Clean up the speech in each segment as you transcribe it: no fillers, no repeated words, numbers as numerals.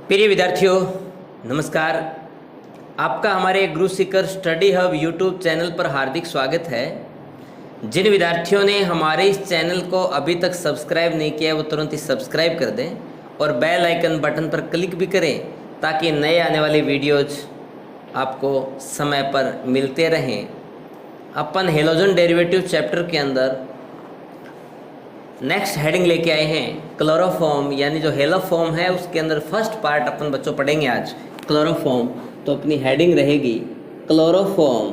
प्रिय विद्यार्थियों, नमस्कार। आपका हमारे गुरु Sikar study hub YouTube channel पर हार्दिक स्वागत है। जिन विद्यार्थियों ने हमारे इस चैनल को अभी तक सब्सक्राइब नहीं किया वो तुरंत ही सब्सक्राइब कर दें और बेल आइकन बटन पर क्लिक भी करें ताकि नए आने वाले वीडियोज आपको समय पर मिलते रहें। अपन हेलोजन डेरिवेटिव चैप्टर के अंदर नेक्स्ट हेडिंग लेके आए हैं क्लोरोफॉर्म, यानी जो हेलोफॉर्म है उसके अंदर फर्स्ट पार्ट अपन बच्चों पढ़ेंगे आज क्लोरोफॉर्म। तो अपनी हेडिंग रहेगी क्लोरोफॉर्म।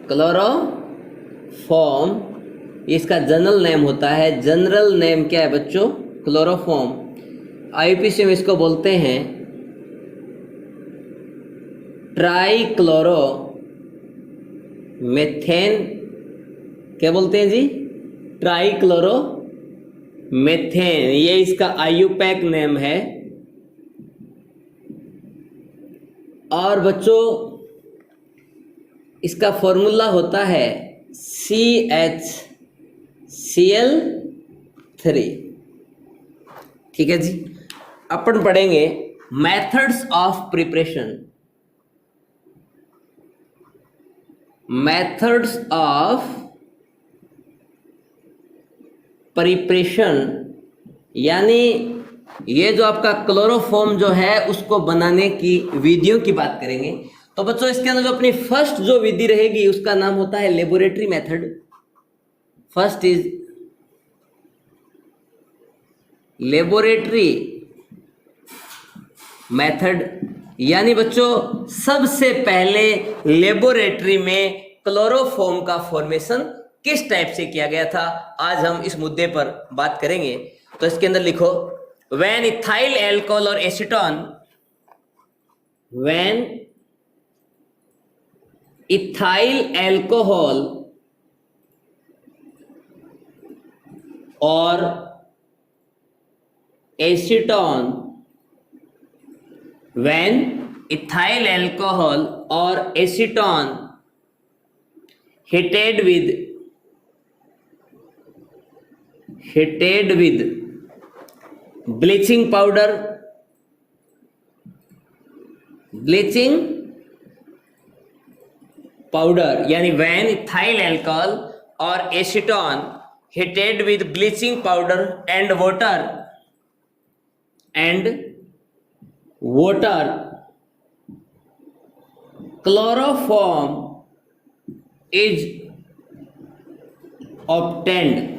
क्लोरोफॉर्म इसका जनरल नेम होता है। जनरल नेम क्या है बच्चों? क्लोरोफॉर्म। आईपीसी में इसको बोलते हैं ट्राइक्लोरो मेथेन। क्या बोलते हैं जी? Trichloro methane. ये इसका आईयूपैक नेम है। और बच्चों इसका फॉर्मूला होता है CHCl3। ठीक है जी। अपन पढ़ेंगे methods of preparation. Methods of preparation यानी ये जो आपका क्लोरोफॉर्म जो है उसको बनाने की विधियों की बात करेंगे। तो बच्चों इसके अंदर जो अपनी फर्स्ट जो विधि रहेगी उसका नाम होता है laboratory method. First is laboratory method, यानी बच्चों सबसे पहले लेबोरेटरी में क्लोरोफॉर्म का फॉर्मेशन किस टाइप से किया गया था, आज हम इस मुद्दे पर बात करेंगे। तो इसके अंदर लिखो व्हेन इथाइल एल्कोहल और एसीटोन, व्हेन इथाइल एल्कोहल और एसीटोन, व्हेन इथाइल एल्कोहल और acetone heated with bleaching powder, यानी when ethyl alcohol और acetone heated with bleaching powder and water, chloroform is obtained।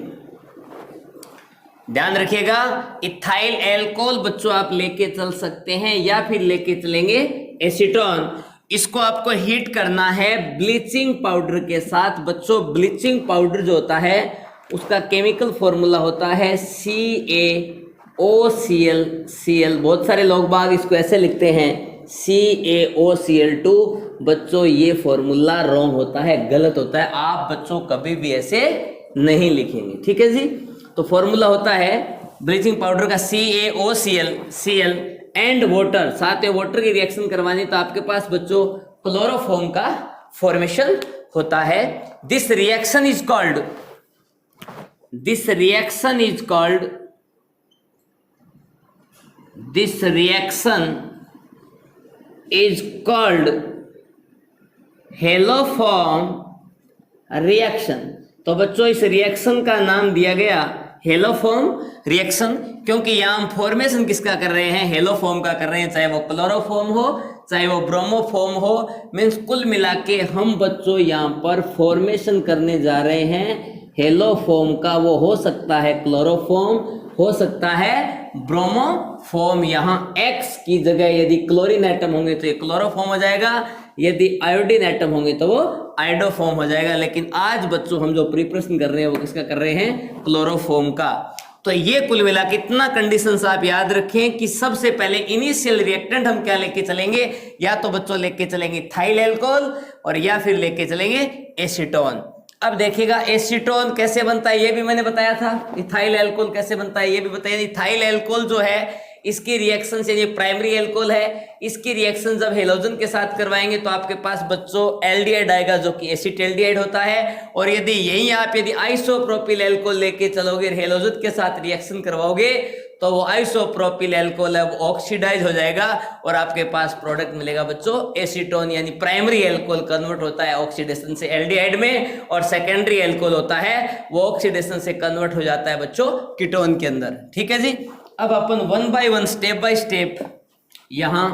ध्यान रखिएगा, इथाइल एल्कोहल बच्चों आप लेके चल सकते हैं या फिर लेके चलेंगे एसीटोन। इसको आपको हीट करना है ब्लीचिंग पाउडर के साथ। बच्चों ब्लीचिंग पाउडर जो होता है उसका केमिकल फॉर्मूला होता है CaOCl। बहुत सारे लोग बाग इसको ऐसे लिखते हैं CaOCl2। बच्चों ये फॉर्मूला रॉन्ग होता है, गलत होता है। आप बच्चों कभी भी ऐसे नहीं लिखेंगे, ठीक है जी। तो फॉर्मूला होता है ब्लीचिंग पाउडर का CaOCl एंड वाटर, साथ में वाटर की रिएक्शन करवानी तो आपके पास बच्चों क्लोरोफॉर्म का फॉर्मेशन होता है। This reaction is called haloform reaction. तो बच्चों इस रिएक्शन का नाम दिया गया हेलोफॉर्म रिएक्शन, क्योंकि यहाँ हम फॉर्मेशन किसका कर रहे हैं? हेलोफॉर्म का कर रहे हैं, चाहे वो क्लोरोफॉर्म हो चाहे वो ब्रोमोफॉर्म हो। मीन्स कुल मिला के हम बच्चों यहाँ पर फॉर्मेशन करने जा रहे हैं हेलोफॉर्म का। वो हो सकता है क्लोरोफॉर्म, हो सकता है ब्रोमोफॉर्म। यहाँ X की जगह यदि क्लोरीन एटम होंगे तो ये क्लोरोफॉर्म हो जाएगा, यदि आयोडीन एटम होंगे तो वो आयोडोफॉर्म हो जाएगा। लेकिन आज बच्चों हम जो प्रिपरेशन कर रहे हैं वो किसका कर रहे हैं? क्लोरोफॉर्म का। तो ये कुल मिला के इतना कंडीशंस आप याद रखें कि सबसे पहले इनिशियल रिएक्टेंट हम क्या लेके चलेंगे? या तो बच्चों लेके चलेंगे इथाइल एल्कोहल और या फिर लेके चलेंगे एसीटोन। अब देखिएगा एसीटोन कैसे बनता है ये भी मैंने बताया था, इथाइल एल्कोहल कैसे बनता है ये भी बताया। इथाइल एल्कोहल जो है इसकी रिएक्शन से, ये प्राइमरी एल्कोहल है, इसकी रिएक्शन जब हेलोजन के साथ करवाएंगे तो आपके पास बच्चों एल्डिहाइड आएगा जो कि एसिटाल्डिहाइड होता है। और यदि यही आप यदि आइसोप्रोपिल एल्कोहल लेके चलोगे हेलोजन के साथ रिएक्शन करवाओगे तो वो आइसोप्रोपिल अल्कोहल है वो ऑक्सीडाइज हो जाएगा और आपके पास प्रोडक्ट मिलेगा बच्चों एसीटोन, यानी प्राइमरी अल्कोहल कन्वर्ट होता है ऑक्सीडेशन से एल्डिहाइड में, और सेकेंडरी अल्कोहल होता है वो ऑक्सीडेशन से कन्वर्ट हो जाता है बच्चों कीटोन के अंदर। ठीक है जी। अब अपन 1 बाय 1 स्टेप बाय स्टेप यहां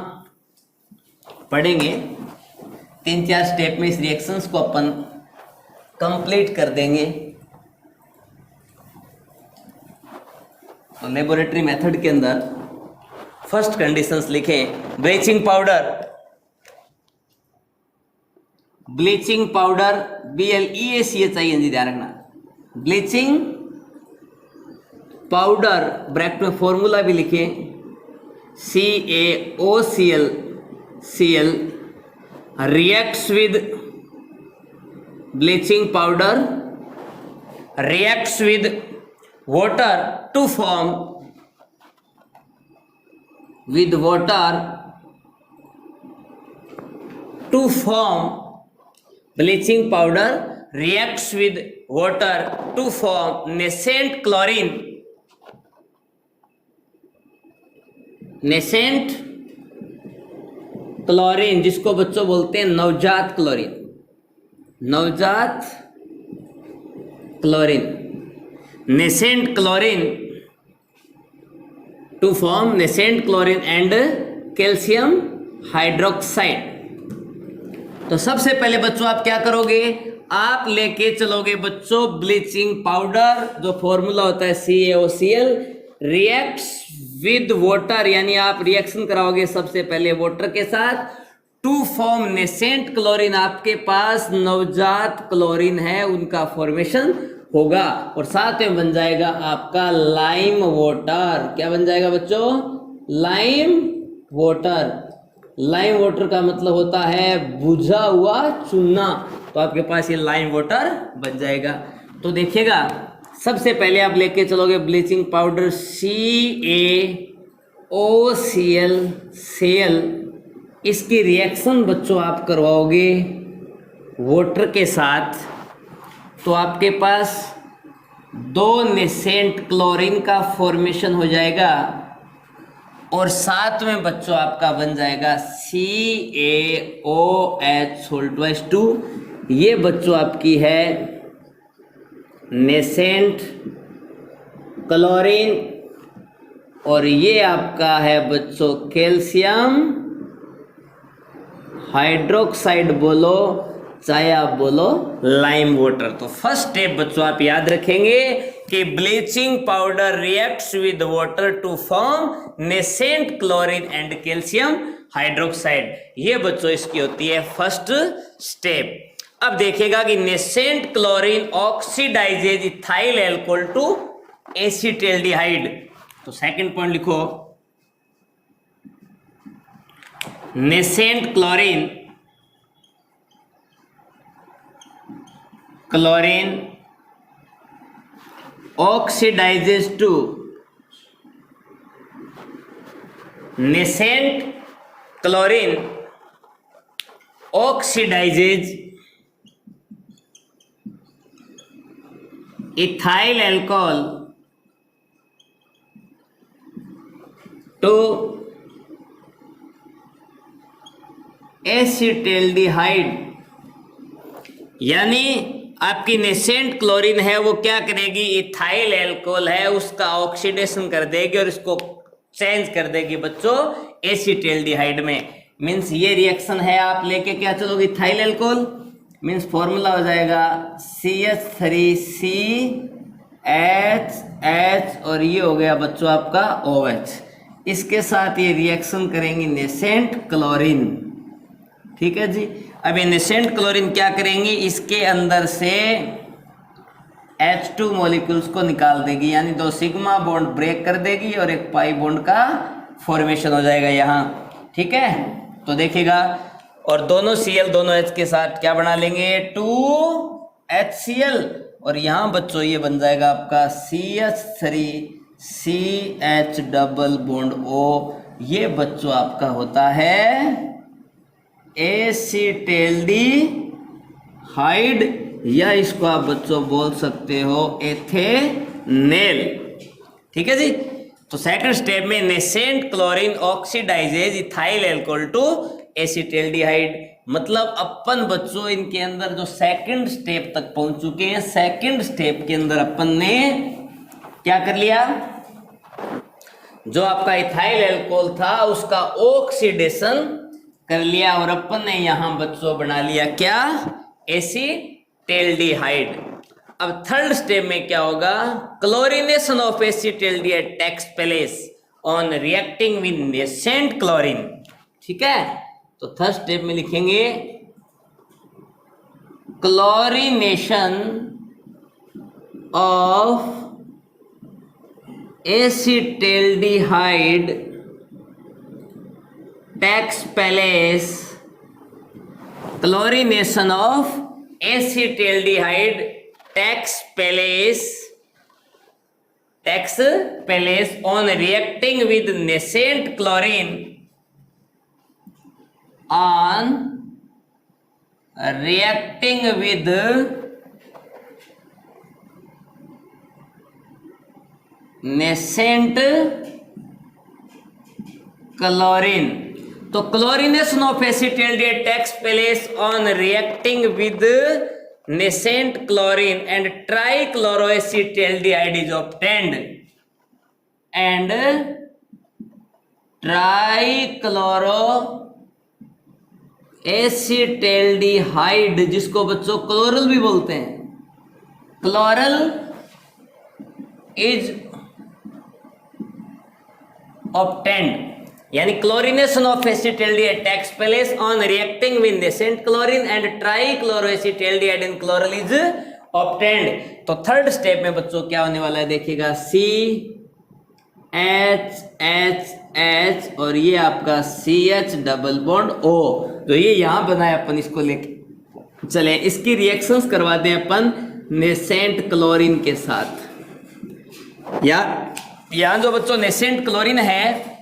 पढ़ेंगे, 3-4 स्टेप में इस रिएक्शंस को अपन कंप्लीट कर देंगे। तो लेबोरेटरी मेथड के अंदर फर्स्ट कंडीशंस लिखें, bleaching powder, bleaching powder BLEACHING ध्यान रखना, ब्लीचिंग पाउडर ब्रैकेट में फॉर्मूला भी लिखें CaOCl reacts with bleaching powder reacts with water to form with water to form bleaching powder reacts with water to form nascent chlorine, nascent chlorine जिसको बच्चों बोलते हैं नवजात क्लोरीन, नवजात क्लोरीन, nascent chlorine to form nascent chlorine and calcium hydroxide. तो सबसे पहले बच्चों आप क्या करोगे, आप लेके चलोगे बच्चों ब्लीचिंग पाउडर, जो फॉर्मूला होता है CaOCl, रिएक्ट्स विद वाटर, यानी आप रिएक्शन कराओगे सबसे पहले वाटर के साथ, टू फॉर्म नेसेंट क्लोरीन, आपके पास नवजात क्लोरीन है उनका फॉर्मेशन होगा, और साथ में बन जाएगा आपका लाइम वाटर। क्या बन जाएगा बच्चों, लाइम वाटर। लाइम वाटर का मतलब होता है बुझा हुआ चूना, तो आपके पास ये लाइम वाटर बन जाएगा। तो देखिएगा सबसे पहले आप लेके चलोगे ब्लीचिंग पाउडर CaOCl, इसकी रिएक्शन बच्चों आप करवाओगे वाटर के साथ, तो आपके पास 2 नेसेंट क्लोरीन का फॉर्मेशन हो जाएगा, और साथ में बच्चों आपका बन जाएगा CaOH2। ये बच्चों आपकी है नेसेंट क्लोरीन, और ये आपका है बच्चों कैल्शियम हाइड्रोक्साइड, बोलो चाहे आप बोलो लाइम वाटर। तो फर्स्ट स्टेप बच्चों आप याद रखेंगे कि bleaching powder reacts with water to form nascent chlorine and calcium hydroxide. ये बच्चों इसकी होती है फर्स्ट स्टेप। अब देखेगा कि nascent chlorine oxidises ethyl alcohol to acetaldehyde. तो सेकंड पॉइंट लिखो, nascent chlorine oxidizes to nascent chlorine oxidizes ethyl alcohol to acetaldehyde, यानी आपकी नेसेंट क्लोरीन है वो क्या करेगी, इथाइल अल्कोहल है उसका ऑक्सीडेशन कर देगी और इसको चेंज कर देगी बच्चों एसिटाल्डिहाइड में। मींस ये रिएक्शन है, आप लेके क्या चलोगे इथाइल अल्कोहल, मींस फॉर्मूला हो जाएगा CH3CHH और ये हो गया बच्चों आपका OH। इसके साथ ये रिएक्शन करेंगी नेसेंट क्लोरीन, ठीक है जी। अब ये नेसेंट क्लोरीन क्या करेंगी, इसके अंदर से H2 मॉलिक्यूल्स को निकाल देगी, यानी 2 सिग्मा बॉन्ड ब्रेक कर देगी और एक पाई बॉन्ड का फॉर्मेशन हो जाएगा यहाँ, ठीक है। तो देखिएगा, और दोनों Cl दोनों H के साथ क्या बना लेंगे 2HCl, और यहाँ बच्चों ये बन जाएगा आपका CH3CH डबल बॉन्ड O। ये बच्चों आपका होता है एसिटाल्डिहाइड, या इसको आप बच्चों बोल सकते हो एथेनेल, ठीक है जी। तो सेकंड स्टेप में nascent chlorine oxidises ethyl alcohol to acetaldehyde, मतलब अपन बच्चों इनके अंदर जो सेकंड स्टेप तक पहुंच चुके हैं। सेकंड स्टेप के अंदर अपन ने क्या कर लिया, जो आपका इथाइल अल्कोहल था उसका ऑक्सीडेशन कर लिया और अपन ने यहां बच्चों बना लिया क्या, एसिटाल्डिहाइड। अब थर्ड स्टेप में क्या होगा, chlorination of acetaldehyde takes place on reacting with nascent chlorine. ठीक है, तो थर्ड स्टेप में लिखेंगे chlorination of acetaldehyde takes place, chlorination of acetaldehyde takes place on reacting with nascent chlorine, on reacting with nascent chlorine। तो chlorination of acetaldehyde takes place on reacting with nascent chlorine and trichloroacetaldehyde is obtained, and trichloroacetaldehyde जिसको बच्चों chloral भी बोलते हैं, chloral is obtained, यानी chlorination of acetaldehyde takes place on reacting with nascent chlorine and trichloroacetaldehyde in chloral is obtained. तो third step में बच्चों क्या होने वाला है देखिएगा, CH और ये आपका CH डबल बॉन्ड O, तो ये यहां बनाए अपन इसको लेके चले, इसकी रिएक्शंस करवा दें अपन नेसेंट क्लोरीन के साथ। यहां जो बच्चों नेसेंट क्लोरीन है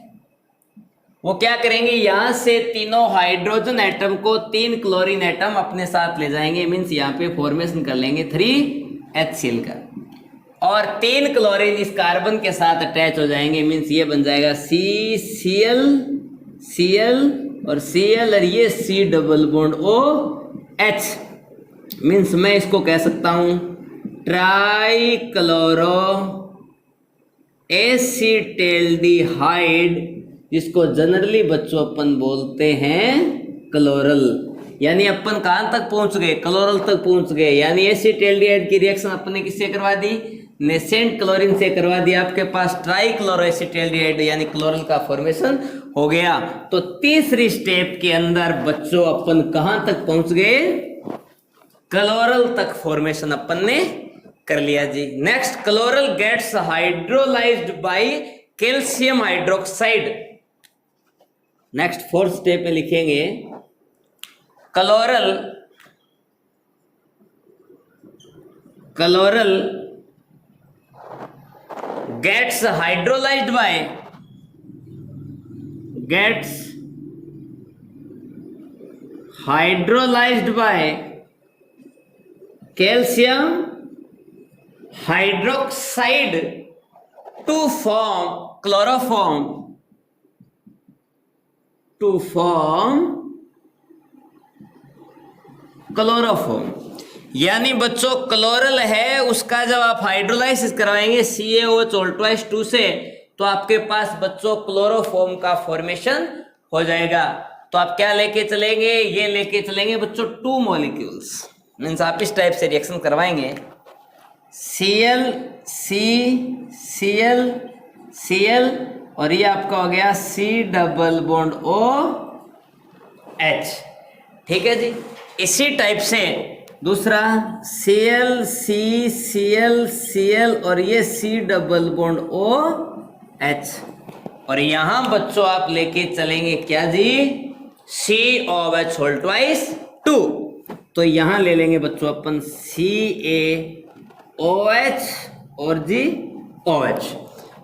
वो क्या करेंगे, यहां से तीनों हाइड्रोजन एटम को 3 क्लोरीन एटम अपने साथ ले जाएंगे, मीन्स यहाँ पे फॉर्मेशन कर लेंगे 3HCl का, और 3 क्लोरीन इस कार्बन के साथ अटैच हो जाएंगे, मीन्स ये बन जाएगा CCl और Cl और ये C double bond OH, means मैं इसको कह सकता हूं ट्राइक्लोरो एसिटाल्डिहाइड, जिसको जनरली बच्चों अपन बोलते हैं क्लोरल। यानी अपन कहां तक पहुंच गए, क्लोरल तक पहुंच गए, यानी एसिटाल्डिहाइड की रिएक्शन अपन ने किससे करवा दी, नेसेंट क्लोरीन से करवा दिया, आपके पास ट्राइक्लोरोएसिटाल्डिहाइड यानी क्लोरल का फॉर्मेशन हो गया। तो तीसरी स्टेप के अंदर बच्चों अपन कहां तक पहुंच गए, क्लोरल तक फॉर्मेशन अपन ने कर लिया जी। Next, chloral gets hydrolyzed by calcium hydroxide. Next fourth step में लिखेंगे chloral gets hydrolyzed by calcium hydroxide to form chloroform, यानी बच्चों क्लोरल है उसका जब आप हाइड्रोलाइसिस करवाएंगे CaOH2 से, तो आपके पास बच्चों क्लोरोफॉर्म का फॉर्मेशन हो जाएगा। तो आप क्या लेके चलेंगे, ये लेके चलेंगे बच्चों 2 मॉलिक्यूल्स, मीन्स आप इस टाइप से रिएक्शन करवाएंगे Cl और ये आपका हो गया C डबल बॉन्ड OH। ठीक है जी, इसी टाइप से दूसरा Cl और ये C डबल बॉन्ड OH, और यहां बच्चों आप लेके चलेंगे क्या जी, COH2। तो यहां ले लेंगे बच्चों अपन CaOH और जी OH।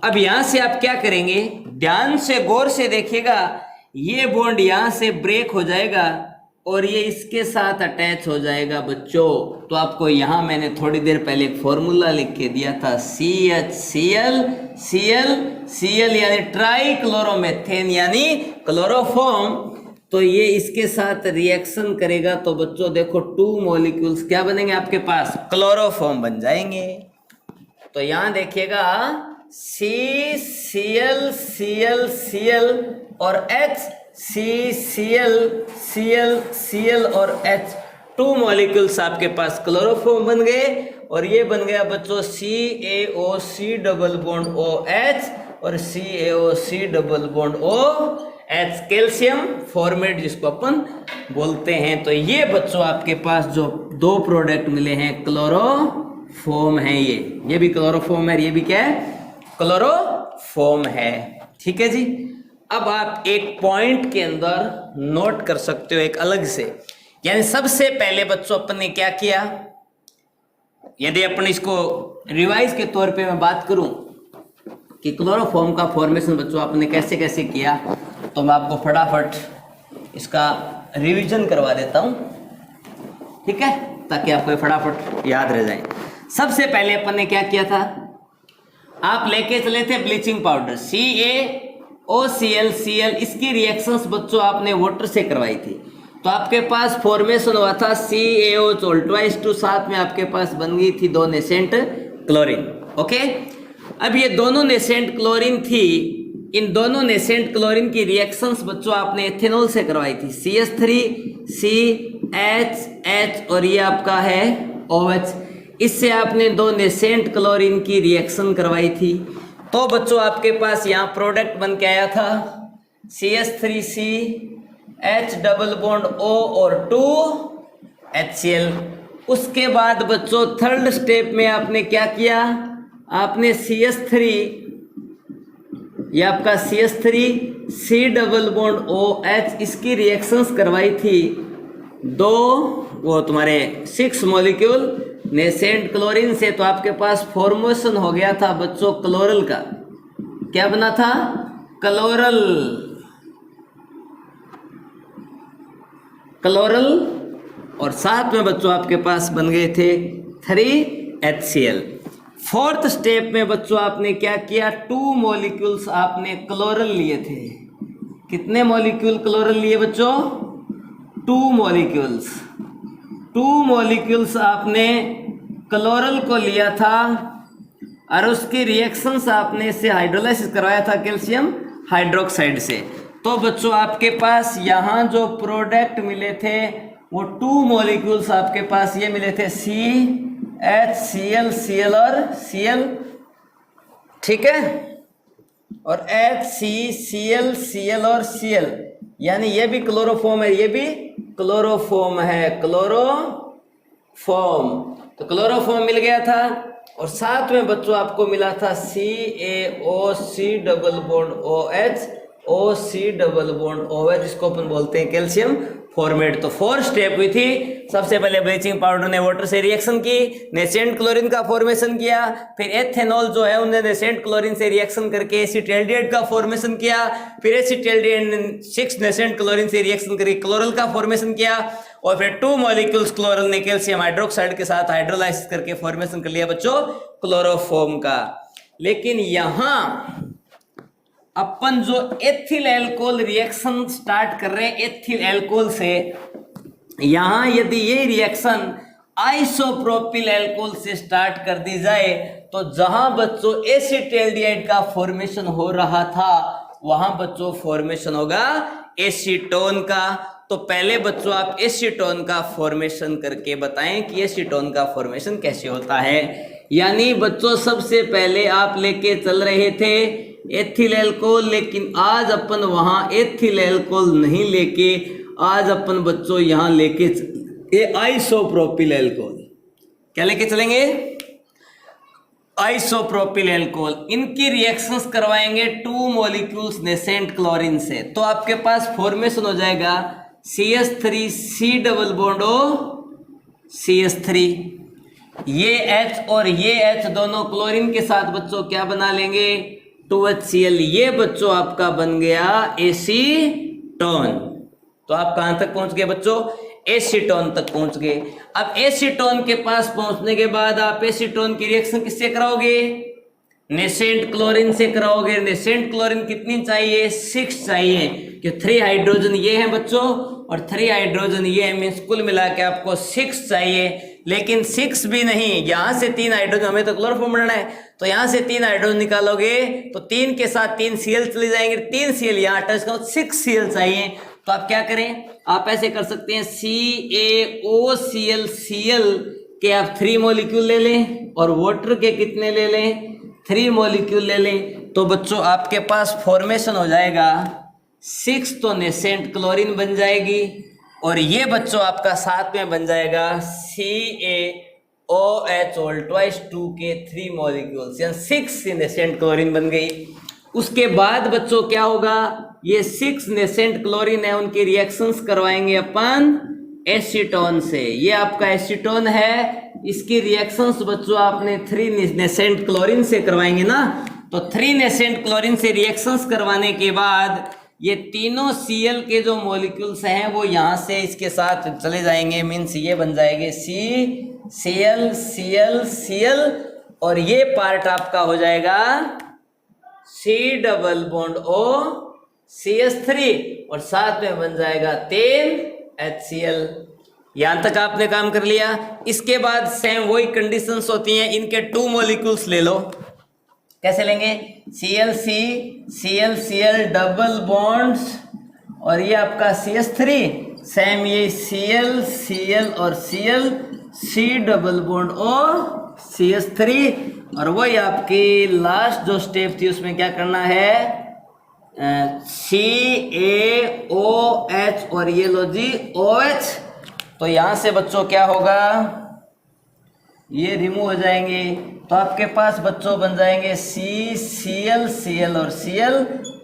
अब यहां से आप क्या करेंगे, ध्यान से गौर से देखिएगा, ये बॉन्ड यहां से ब्रेक हो जाएगा और ये इसके साथ अटैच हो जाएगा बच्चों। तो आपको यहां मैंने थोड़ी देर पहले एक फॉर्मूला लिख के दिया था, CHCl Cl यानी ट्राई क्लोरोमेथेन यानी क्लोरोफॉर्म। तो ये इसके साथ रिएक्शन करेगा तो बच्चों देखो 2 मॉलिक्यूल्स क्या बनेंगे आपके पास, क्लोरोफॉर्म बन जाएंगे। तो यहां देखिएगा CCl और H, CCl और H, 2 मॉलिक्यूल्स आपके पास क्लोरोफॉर्म बन गए। और ये बन गया बच्चों CaOC डबल बॉन्ड OH और CaOC double bond OH, calcium formate जिसको अपन बोलते हैं। तो ये बच्चों आपके पास जो 2 प्रोडक्ट मिले हैं क्लोरोफॉर्म है, ये भी क्लोरोफॉर्म है, ये भी क्या है, क्लोरोफॉर्म है। ठीक है जी। अब आप एक पॉइंट के अंदर नोट कर सकते हो एक अलग से, यानी सबसे पहले बच्चों अपन ने क्या किया, यदि अपन इसको रिवाइज के तौर पे मैं बात करूं कि क्लोरोफॉर्म का फॉर्मेशन बच्चों आपने कैसे कैसे किया, तो मैं आपको फटाफट इसका रिवीजन करवा देता हूं, ठीक है, ताकि आपको फटाफट याद रह जाए। सबसे पहले अपन ने क्या किया था, आप लेके चले थे ब्लीचिंग पाउडर CaOCl, इसकी रिएक्शंस बच्चों आपने वाटर से करवाई थी। तो आपके पास फॉर्मेशन हुआ था CaO2, साथ में आपके पास बन गई थी 2 नेसेंट क्लोरीन। ओके, अब ये दोनों नेसेंट क्लोरीन थी, इन दोनों नेसेंट क्लोरीन की रिएक्शंस बच्चों आपने एथेनॉल से करवाई थी, CH3CHH और ये आपका है OH, इससे आपने 2 नेसेंट क्लोरीन की रिएक्शन करवाई थी। तो बच्चों आपके पास यहाँ प्रोडक्ट बन के आया था CH3CH डबल बॉन्ड O और 2HCl। उसके बाद बच्चों थर्ड स्टेप में आपने क्या किया, आपने CH3, ये आपका CH3C डबल बॉन्ड OH, इसकी रिएक्शंस करवाई थी 2 वो तुम्हारे 6 मॉलिक्यूल नेसेंट क्लोरीन से। तो आपके पास फॉर्मेशन हो गया था बच्चों क्लोरल का, क्या बना था, क्लोरल, और साथ में बच्चों आपके पास बन गए थे 3HCl। फोर्थ स्टेप में बच्चों आपने क्या किया, 2 मॉलिक्यूल्स आपने क्लोरल लिए थे। कितने मॉलिक्यूल क्लोरल लिए बच्चों, 2 मॉलिक्यूल्स आपने क्लोरल को लिया था और उसकी रिएक्शंस आपने इससे हाइड्रोलाइसिस करवाया था कैल्शियम हाइड्रोक्साइड से। तो बच्चों आपके पास यहाँ जो प्रोडक्ट मिले थे वो 2 मॉलिक्यूल्स आपके पास ये मिले थे CHCl, Cl और Cl, ठीक है, और HCCl, Cl और Cl, यानी ये भी क्लोरोफॉर्म है, ये भी क्लोरोफॉर्म है, क्लोरोफॉर्म। तो क्लोरोफॉर्म मिल गया था और साथ में बच्चों आपको मिला था CaOC double bond OH, OC double bond OH, जिसको अपन बोलते हैं कैल्शियम फॉर्मेट। तो 4 स्टेप हुई थी। सबसे पहले ब्लीचिंग पाउडर ने वाटर से रिएक्शन की, नेसेंट क्लोरीन का फॉर्मेशन किया, फिर एथेनॉल जो है उन्होंने नेसेंट क्लोरीन से रिएक्शन करके एसिटाल्डिहाइड का फॉर्मेशन किया, फिर एसिटाल्डिहाइड ने 6 नेसेंट क्लोरीन से रिएक्शन करके क्लोरल का फॉर्मेशन किया, और फिर 2 मॉलिक्यूल्स क्लोरल ने कैल्शियम हाइड्रोक्साइड के साथ हाइड्रोलाइसिस करके फॉर्मेशन कर लिया बच्चों क्लोरोफॉर्म का। लेकिन यहां अपन जो एथिल एल्कोहल रिएक्शन स्टार्ट कर रहे हैं एथिल एल्कोहल से, यहां यदि ये रिएक्शन आइसोप्रोपिल एल्कोहल से स्टार्ट कर दी जाए तो जहां बच्चों एसिटाल्डिहाइड का फॉर्मेशन हो रहा था वहां बच्चों फॉर्मेशन होगा एसीटोन का। तो पहले बच्चों आप एसीटोन का फॉर्मेशन करके बताएं कि एसीटोन का फॉर्मेशन कैसे होता है। यानी बच्चों सबसे पहले आप लेके चल रहे थे एथिल एल्कोहल, लेकिन आज अपन वहां एथिल एल्कोहल नहीं लेके, आज अपन बच्चों यहां लेके आइसोप्रोपिल एल्कोहल, क्या लेके चलेंगे, आइसोप्रोपिल एल्कोहल। इनकी रिएक्शंस करवाएंगे 2 मॉलिक्यूल्स नेसेंट क्लोरीन से। तो आपके पास फॉर्मेशन हो जाएगा CH3C double bond O CH3, ये H और ये H दोनों क्लोरीन के साथ बच्चों क्या बना लेंगे 2HCl। ये बच्चों आपका बन गया एसीटोन। तो आप कहां तक पहुंच गए बच्चों, एसीटोन तक पहुंच गए। अब एसीटोन के पास पहुंचने के बाद आप एसीटोन की रिएक्शन किससे कराओगे, नेसेंट क्लोरीन से कराओगे, नेसेंट क्लोरीन कितनी चाहिए, 6 चाहिए, कि 3 हाइड्रोजन ये है बच्चों और 3 हाइड्रोजन ये है, मीन्स कुल मिला के आपको 6 चाहिए। लेकिन 6 भी नहीं, यहां से 3 हाइड्रोजन, हमें तो क्लोरोफॉर्म बनाना है, तो यहां से 3 हाइड्रोजन निकालोगे तो 3 के साथ 3 Cl चले जाएंगे, 3 Cl यहाँ टच करो, 6 Cl चाहिए। तो आप क्या करें, आप ऐसे कर सकते हैं CaOCl Cl के आप 3 मॉलिक्यूल ले लें और वाटर के कितने ले लें, 3 मॉलिक्यूल ले लें। तो बच्चों आपके पास फॉर्मेशन हो जाएगा 6, तो नेसेंट क्लोरीन बन जाएगी और ये बच्चों आपका साथ में बन जाएगा CaOH और ट्वाइस 2 के 3 मॉलिक्यूल्स, यानी 6 नेसेंट क्लोरीन बन गई। उसके बाद बच्चों क्या होगा, ये 6 नेसेंट क्लोरीन है, उनकी रिएक्शंस करवाएंगे अपन एसीटोन से। ये आपका एसीटोन है, इसकी रिएक्शंस बच्चों आपने 3 नेसेंट क्लोरीन से करवाएंगे ना, तो 3 नेसेंट क्लोरीन से रिएक्शंस करवाने के बाद ये तीनों Cl के जो मॉलिक्यूल्स हैं वो यहाँ से इसके साथ चले जाएंगे, मीन्स ये बन जाएंगे CCl Cl Cl और ये पार्ट आपका हो जाएगा C double bond O CH3 और साथ में बन जाएगा 3 HCl। यहां तक आपने काम कर लिया। इसके बाद सेम वही कंडीशंस होती हैं, इनके 2 मॉलिक्यूल्स ले लो। कैसे लेंगे, ClC Cl Cl double bonds और ये आपका CH3, सेम ये Cl Cl और Cl C double bond O CH3 और वही आपकी लास्ट जो स्टेप थी उसमें क्या करना है, CaOH और ये लो जी OH। तो यहां से बच्चों क्या होगा, ये रिमूव हो जाएंगे, तो आपके पास बच्चों बन जाएंगे CCl Cl और Cl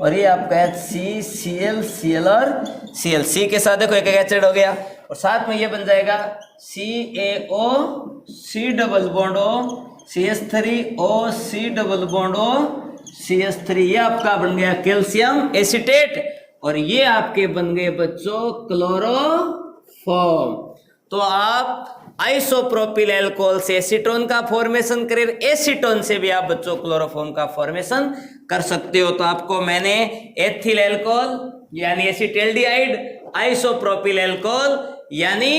और ये आपका HCCl Cl और Cl। C के साथ देखो एक एसिड हो गया और साथ में ये बन जाएगा CaO C double bond O CH3O C double bond O CH3, ये आपका बन गया कैल्शियम एसीटेट और ये आपके बन गए बच्चों क्लोरोफॉर्म। तो आप आइसोप्रोपिल अल्कोहल से एसीटोन का फॉर्मेशन करें, एसीटोन से भी आप बच्चों क्लोरोफॉर्म का फॉर्मेशन कर सकते हो। तो आपको मैंने एथिल अल्कोहल यानी एसिटल्डिहाइड, आइसोप्रोपिल अल्कोहल यानी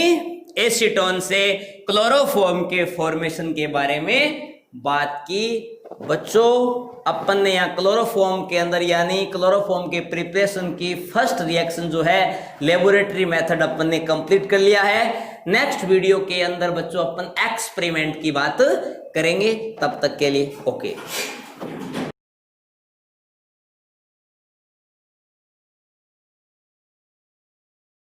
एसीटोन से क्लोरोफॉर्म के फॉर्मेशन के बारे में बात की। बच्चों अपन ने यहाँ क्लोरोफॉर्म के अंदर यानी क्लोरोफॉर्म के प्रिपरेशन की फर्स्ट रिएक्शन जो है लेबोरेटरी मेथड अपन ने कंप्लीट कर लिया है। नेक्स्ट वीडियो के अंदर बच्चों अपन एक्सपेरिमेंट की बात करेंगे, तब तक के लिए ओके।